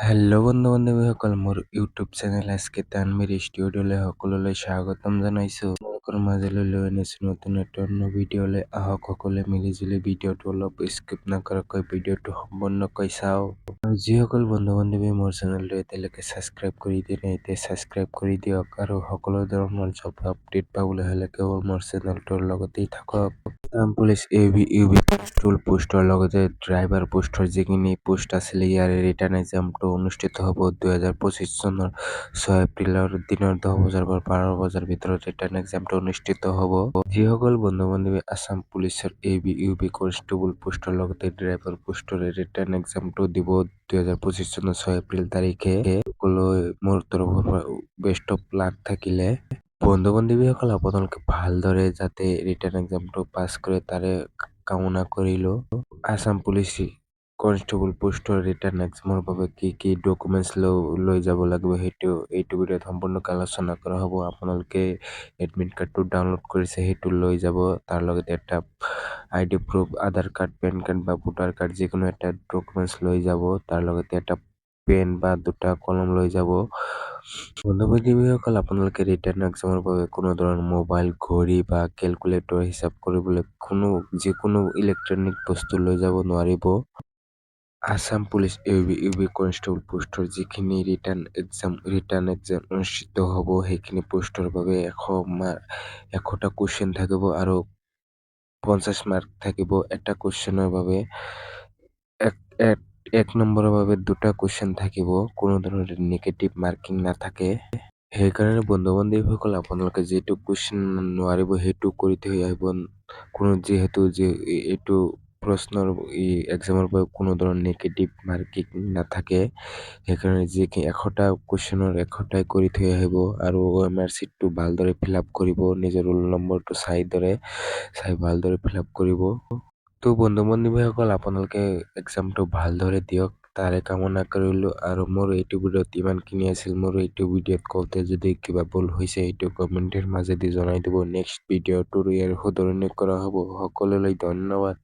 বন্ধু বান্ধৱীসকল, মোৰ YouTube channel এছকে তানমিৰ ষ্টুডিঅ'লৈ সকলোলৈ স্বাগতম জনাইছো। আপোনালোকৰ মাজলৈ লৈ আনিছো নতুন ভিডিঅ'লৈ। আহক সকলোৱে মিলিজুলি ভিডিঅ'টো অলপ স্কিপ নকৰাকৈ ভিডিঅ'টো সম্পূৰ্ণকৈ চাওঁ। আৰু যিসকল বন্ধু বান্ধৱী মোৰ চেনেলটো এতিয়ালৈকে ছাবস্ক্ৰাইব কৰি দিয়ে নাই, এতিয়া ছাবস্ক্ৰাইব কৰি দিয়ক। আৰু সকলো ধৰণৰ জব আপডেট পাবলৈ হ'লে কেৱল মোৰ চেনেলটোৰ লগতেই থাকক। পুলিচ ইউবি কনষ্টেবল পোষ্টৰ লগতে ড্ৰাইভাৰ পোষ্টৰ যিখিনি পোষ্ট আছিলে, ইয়াৰে ৰিটাৰ্ণ এক্সামটো অনুষ্ঠিত হ'ব 2025 চনৰ 6 এপ্ৰিলৰ দিনৰ 10 বজাৰ পৰা 12 বজাৰ ভিতৰত ৰিটাৰ্ণ এক্সামটো অনুষ্ঠিত হ'ব। যিসকল বন্ধু বান্ধৱী আছাম পুলিচৰ ইউবি কনষ্টেবল পোষ্টৰ লগতে ড্ৰাইভাৰ পোষ্টৰ ৰিটাৰ্ণ এক্সামটো দিব 2025 চনৰ 6 এপ্ৰিল তাৰিখে, সকলোৱে মোৰ তৰফৰ পৰা বেষ্ট অফ লাক থাকিলে। বন্ধু বান্ধৱীসকল, আপোনালোকে ভালদৰে যাতে ৰিটাৰ্ণ এক্সামটো পাছ কৰে তাৰে কামনা কৰিলো। আছাম পুলিচ কনষ্টেবল পোষ্টৰ ৰিটাৰ্ণ এক্সামৰ বাবে কি ডকুমেণ্টছ লৈ যাব লাগিব এইটো ভিডিঅ'ত সম্পূৰ্ণকৈ আলোচনা কৰা হ'ব। আপোনালোকে এডমিট কাৰ্ডটো ডাউনলোড কৰিছে, সেইটো লৈ যাব। তাৰ লগতে এটা ID প্ৰুফ, আধাৰ কাৰ্ড, পেন কাৰ্ড বা ভোটাৰ কাৰ্ড যিকোনো এটা ডকুমেণ্টছ লৈ যাব। তাৰ লগতে এটা পেন বা দুটা কলম লৈ যাব। বন্ধু বান্ধৱীসকল, আপোনালোকে ৰিটাৰ্ণ এক্সামৰ বাবে কোনো ধৰণৰ মোবাইল, ঘড়ী বা কেলকুলেটৰ হিচাপ কৰিবলৈ যিকোনো ইলেক্ট্ৰনিক বস্তু লৈ যাব নোৱাৰিব। আছাম পুলিচ ইউবি কনষ্টেবল পোষ্টৰ যিখিনি ৰিটাৰ্ণ এক্সাম অনুষ্ঠিত হ'ব, সেইখিনি পোষ্টৰ বাবে 100টা কুৱেশ্যন থাকিব আৰু 50 মাৰ্ক থাকিব। এটা কুৱেশ্যনৰ বাবে এক নম্বৰৰ বাবে দুটা কুৱেশ্যন থাকিব, কোনো ধৰণৰ নিগেটিভ মাৰ্কিং নাথাকে। সেইকাৰণে বন্ধু বান্ধৱীসকল, আপোনালোকে যিটো কুৱেশ্যন নোৱাৰিব সেইটো কৰি থৈ আহিব। যিহেতু এইটো প্ৰশ্নৰ এক্সামৰ পৰা কোনো ধৰণৰ নিগেটিভ মাৰ্কিং নাথাকে, সেইকাৰণে 100টা কুৱেশ্যনৰ 100টাই কৰি থৈ আহিব। আৰু OMR চিটটো ভালদৰে ফিল আপ কৰিব, নিজৰ ৰোল নম্বৰটো চাই ভালদৰে ফিল আপ কৰিব। তো বন্ধু বান্ধৱীসকল, আপোনালোকে এক্সামটো ভালদৰে দিয়ক তাৰে কামনা কৰিলো। আৰু মোৰ এইটো ভিডিঅ'ত ইমানখিনি আছিল। মোৰ এইটো ভিডিঅ'ত কওঁতে যদি কিবা ভুল হৈছে সেইটো কমেণ্টৰ মাজেদি জনাই দিব। নেক্সট ভিডিঅ'টোৰ ইয়াৰ শুধৰণি কৰা হ'ব। সকলোলৈ ধন্যবাদ।